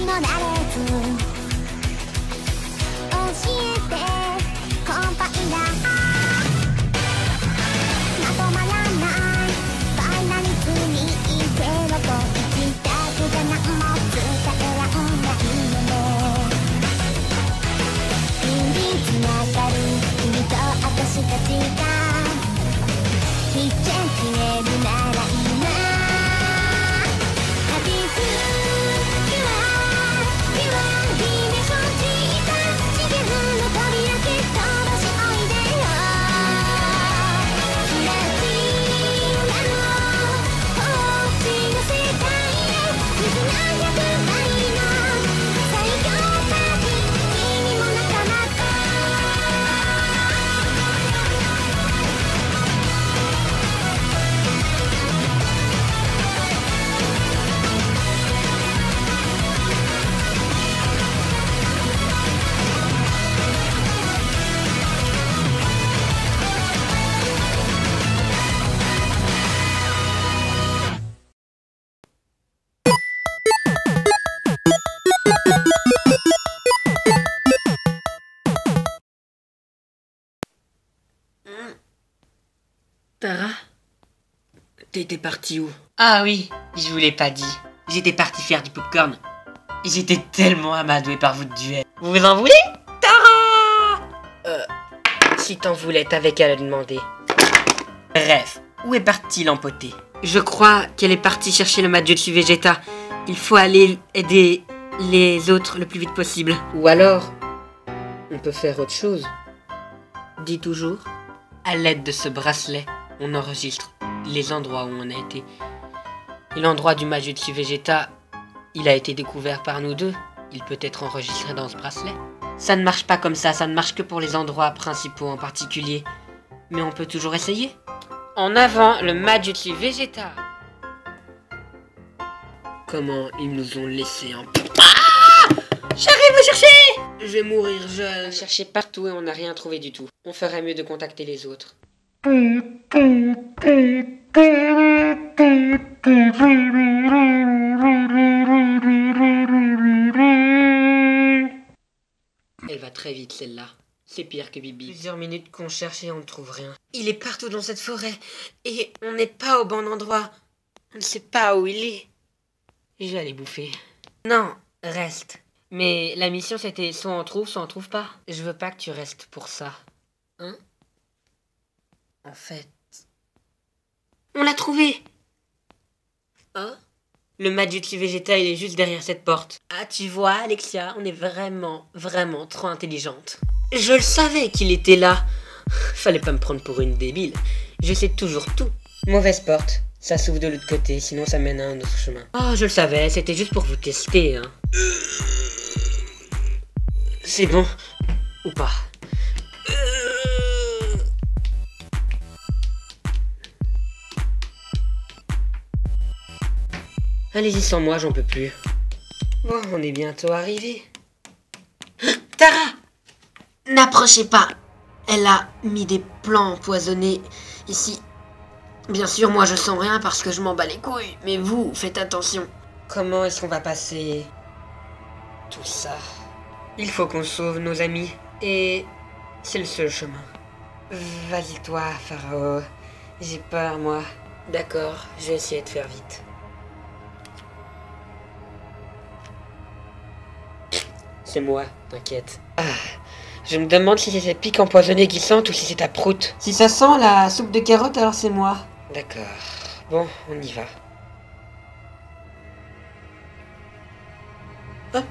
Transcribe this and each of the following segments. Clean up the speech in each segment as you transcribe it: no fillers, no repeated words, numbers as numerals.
もなれず教えてコンパイラーまとまらないファイナリズムにゼロと1だけじゃ何も伝えらんないよね日々つながる君と私たちが一見消えるなら今Tara, t'étais partie où? Ah oui, je vous l'ai pas dit. J'étais parti faire du popcorn. J'étais tellement amadoué par votre duel. Vous vous en voulez? Tara! Si t'en voulais, t'avais qu'à le demander. Bref, où est partie l'empotée? Je crois qu'elle est partie chercher le Majutsu Vegeta. Il faut aller aider les autres le plus vite possible. Ou alors, on peut faire autre chose. Dis toujours. À l'aide de ce bracelet, on enregistre les endroits où on a été. Et l'endroit du Majutsu Vegeta, il a été découvert par nous deux. Il peut être enregistré dans ce bracelet. Ça ne marche pas comme ça ne marche que pour les endroits principaux en particulier. Mais on peut toujours essayer. En avant, le Majutsu Vegeta. Comment ils nous ont laissé en... Ah! J'arrive à chercher! Je vais mourir jeune. On a cherché partout et on n'a rien trouvé du tout. On ferait mieux de contacter les autres. Elle va très vite celle-là. C'est pire que Bibi. Plusieurs minutes qu'on cherche et on ne trouve rien. Il est partout dans cette forêt. Et on n'est pas au bon endroit. On ne sait pas où il est. Je vais aller bouffer. Non, reste. Mais la mission c'était soit on trouve pas. Je veux pas que tu restes pour ça. Hein? En fait... On l'a trouvé! Hein? Le Majutsu Vegeta il est juste derrière cette porte. Ah tu vois Alexia, on est vraiment trop intelligente. Je le savais qu'il était là. Fallait pas me prendre pour une débile. Je sais toujours tout. Mauvaise porte. Ça s'ouvre de l'autre côté, sinon ça mène à un autre chemin. Oh, je le savais, c'était juste pour vous tester, hein. C'est bon. Ou pas. Allez-y sans moi, j'en peux plus. Bon, on est bientôt arrivé. Tara! N'approchez pas. Elle a mis des plants empoisonnés ici. Bien sûr, moi je sens rien parce que je m'en bats les couilles. Mais vous, faites attention. Comment est-ce qu'on va passer tout ça? Il faut qu'on sauve nos amis. Et c'est le seul chemin. Vas-y toi, Pharaon. J'ai peur, moi. D'accord, je vais essayer de faire vite. C'est moi, t'inquiète. Ah, je me demande si c'est ces pics empoisonnés qui sentent ou si c'est ta proute. Si ça sent la soupe de carottes, alors c'est moi. D'accord. Bon, on y va. Hop.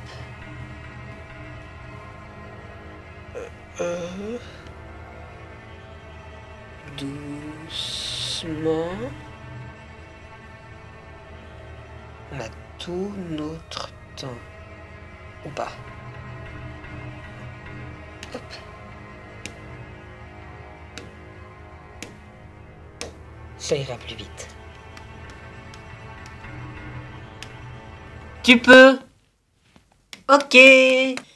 Doucement. On a tout notre temps. Ou pas. Hop. Ça ira plus vite. Tu peux. Ok.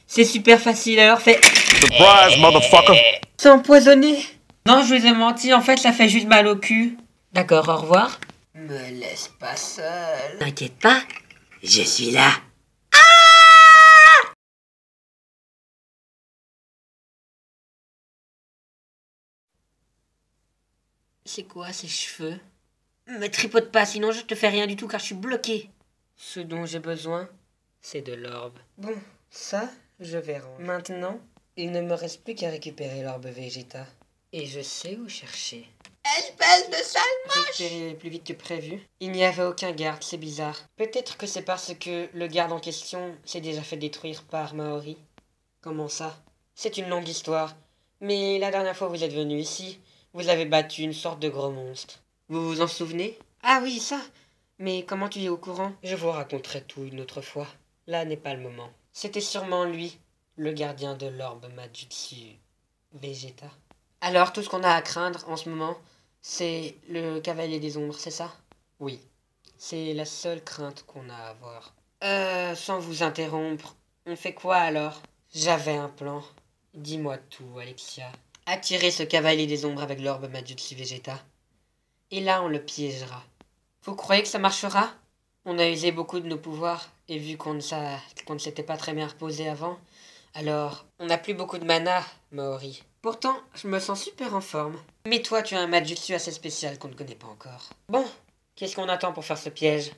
C'est super facile, alors fais... Surprise, motherfucker! C'est empoisonné. Non, je vous ai menti, en fait, ça fait juste mal au cul. D'accord, au revoir. Me laisse pas seul. T'inquiète pas, je suis là. Ah! C'est quoi ces cheveux? Me tripote pas, sinon je te fais rien du tout car je suis bloqué. Ce dont j'ai besoin, c'est de l'orbe. Bon, ça, je vais rendre. Maintenant, il ne me reste plus qu'à récupérer l'orbe Vegeta. Et je sais où chercher. Espèce de sale moche! Récupérer plus vite que prévu. Il n'y avait aucun garde, c'est bizarre. Peut-être que c'est parce que le garde en question s'est déjà fait détruire par Maori. Comment ça? C'est une longue histoire. Mais la dernière fois vous êtes venu ici, vous avez battu une sorte de gros monstre. Vous vous en souvenez? Ah oui, ça! Mais comment tu es au courant? Je vous raconterai tout une autre fois. Là n'est pas le moment. C'était sûrement lui, le gardien de l'orbe Majutsu Vegeta. Alors tout ce qu'on a à craindre en ce moment, c'est le cavalier des ombres, c'est ça? Oui. C'est la seule crainte qu'on a à avoir. Sans vous interrompre, on fait quoi alors? J'avais un plan. Dis-moi tout, Alexia. Attirer ce cavalier des ombres avec l'orbe Majutsu Vegeta. Et là, on le piégera. Vous croyez que ça marchera? On a usé beaucoup de nos pouvoirs, et vu qu'on ne s'était pas très bien reposé avant, alors on n'a plus beaucoup de mana, Maori. Pourtant, je me sens super en forme. Mais toi, tu as un Majutsu assez spécial qu'on ne connaît pas encore. Bon, qu'est-ce qu'on attend pour faire ce piège?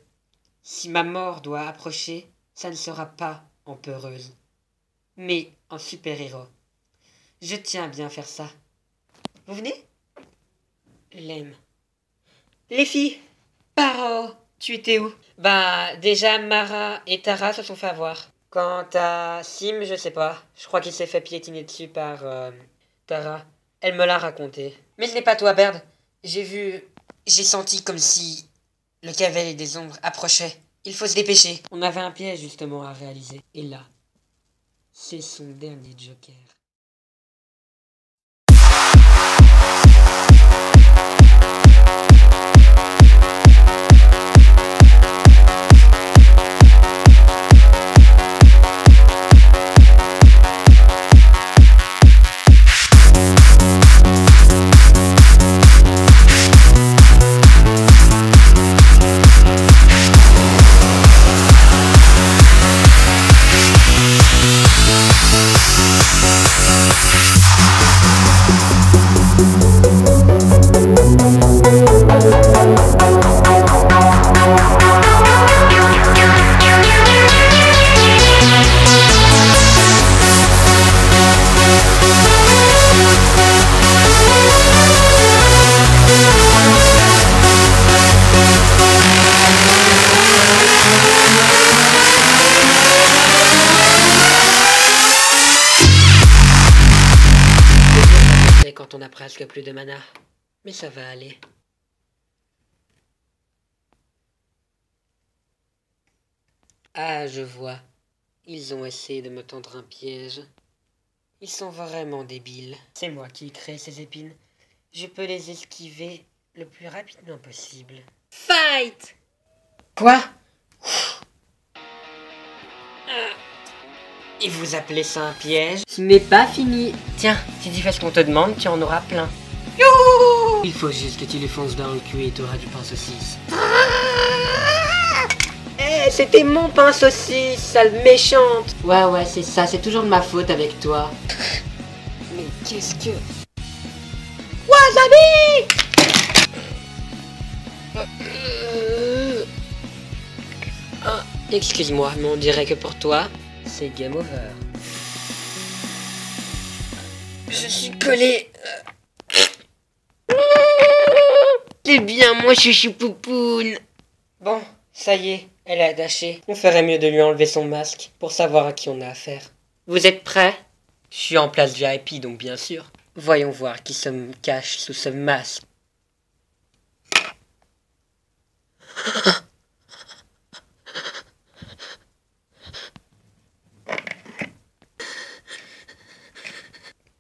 Si ma mort doit approcher, ça ne sera pas en peureuse, mais en super-héros. Je tiens à bien faire ça. Vous venez? L'aime. Les filles! Paro! Tu étais où? Bah, déjà, Mara et Tara se sont fait avoir. Quant à Sim, je sais pas. Je crois qu'il s'est fait piétiner dessus par Tara. Elle me l'a raconté. Mais ce n'est pas toi, Baird. J'ai senti comme si le cavalier des ombres approchait. Il faut se dépêcher. On avait un piège justement à réaliser. Et là, c'est son dernier joker. Quand on a presque plus de mana. Mais ça va aller. Ah, je vois. Ils ont essayé de me tendre un piège. Ils sont vraiment débiles. C'est moi qui ai créé ces épines. Je peux les esquiver le plus rapidement possible. Fight! Quoi? Et vous appelez ça un piège? Ce n'est pas fini. Tiens, si tu fais ce qu'on te demande, tu en auras plein. Youhou! Il faut juste que tu les fonces dans le cul et tu auras du pain saucisse. C'était mon pain saucisse, sale méchante! Ouais, c'est ça, c'est toujours de ma faute avec toi. Mais qu'est-ce que... Wasabi! Excuse-moi, mais on dirait que pour toi, c'est game over. Je suis collé. C'est bien, moi je suis poupoune. Bon, ça y est, elle a lâché. On ferait mieux de lui enlever son masque pour savoir à qui on a affaire. Vous êtes prêts? Je suis en place VIP, donc bien sûr. Voyons voir qui se cache sous ce masque.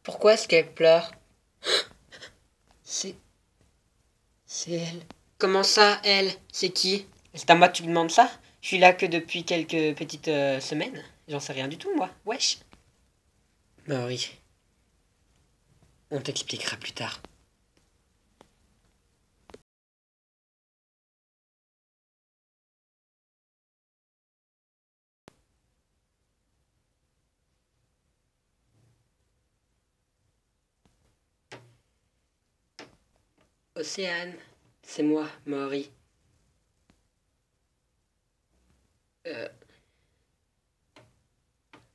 Pourquoi est-ce qu'elle pleure? C'est elle. Comment ça, elle? C'est qui? C'est à moi que tu me demandes ça? Je suis là que depuis quelques petites semaines. J'en sais rien du tout, moi. Wesh. Bah oui. On t'expliquera plus tard. Océane, c'est moi, Mori.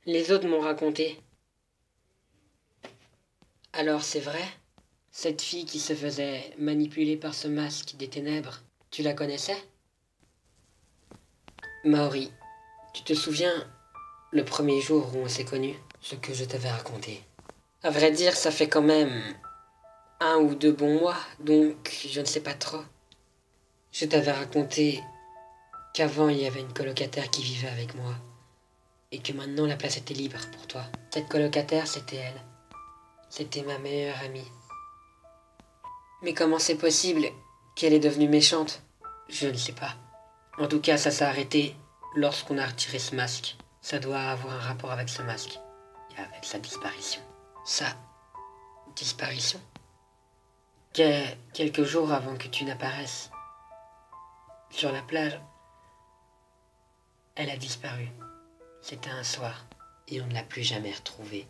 Les autres m'ont raconté. Alors c'est vrai? Cette fille qui se faisait manipuler par ce masque des ténèbres, tu la connaissais? Maori, tu te souviens le premier jour où on s'est connus? Ce que je t'avais raconté. À vrai dire, ça fait quand même 1 ou 2 bons mois, donc je ne sais pas trop. Je t'avais raconté qu'avant il y avait une colocataire qui vivait avec moi, et que maintenant la place était libre pour toi. Cette colocataire, c'était elle. C'était ma meilleure amie. Mais comment c'est possible qu'elle est devenue méchante? Je ne sais pas. En tout cas, ça s'est arrêté lorsqu'on a retiré ce masque. Ça doit avoir un rapport avec ce masque. Et avec sa disparition. Sa disparition? Quelques jours avant que tu n'apparaisses sur la plage, elle a disparu. C'était un soir, et on ne l'a plus jamais retrouvée.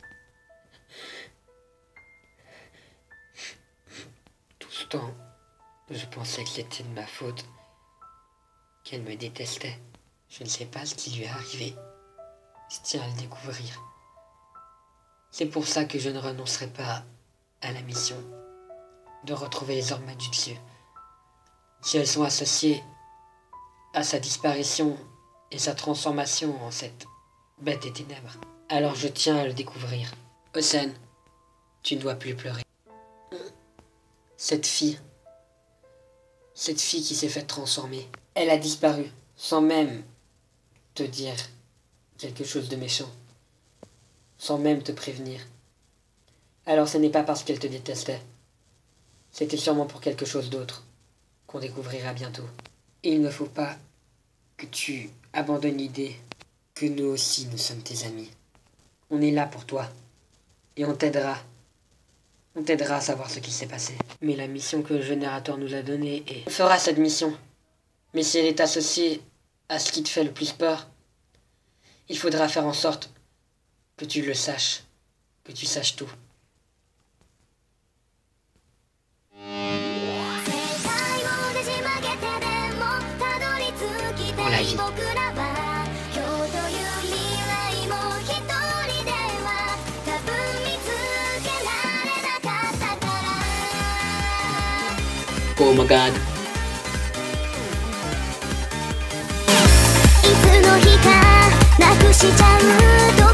Tout ce temps, je pensais que c'était de ma faute, qu'elle me détestait. Je ne sais pas ce qui lui est arrivé. Je tiens à le découvrir. C'est pour ça que je ne renoncerai pas à la mission de retrouver les ormes du dieu. Si elles sont associées à sa disparition et sa transformation en cette bête des ténèbres, alors je tiens à le découvrir. Océane, tu ne dois plus pleurer. Cette fille qui s'est faite transformer, elle a disparu sans même te dire quelque chose de méchant, sans même te prévenir. Alors ce n'est pas parce qu'elle te détestait. C'était sûrement pour quelque chose d'autre, qu'on découvrira bientôt. Il ne faut pas que tu abandonnes l'idée que nous aussi nous sommes tes amis. On est là pour toi, et on t'aidera. On t'aidera à savoir ce qui s'est passé. Mais la mission que le générateur nous a donnée est... On fera cette mission, mais si elle est associée à ce qui te fait le plus peur, il faudra faire en sorte que tu le saches, que tu saches tout. Pour la vie. Oh my god. いつの日かなくしちゃうと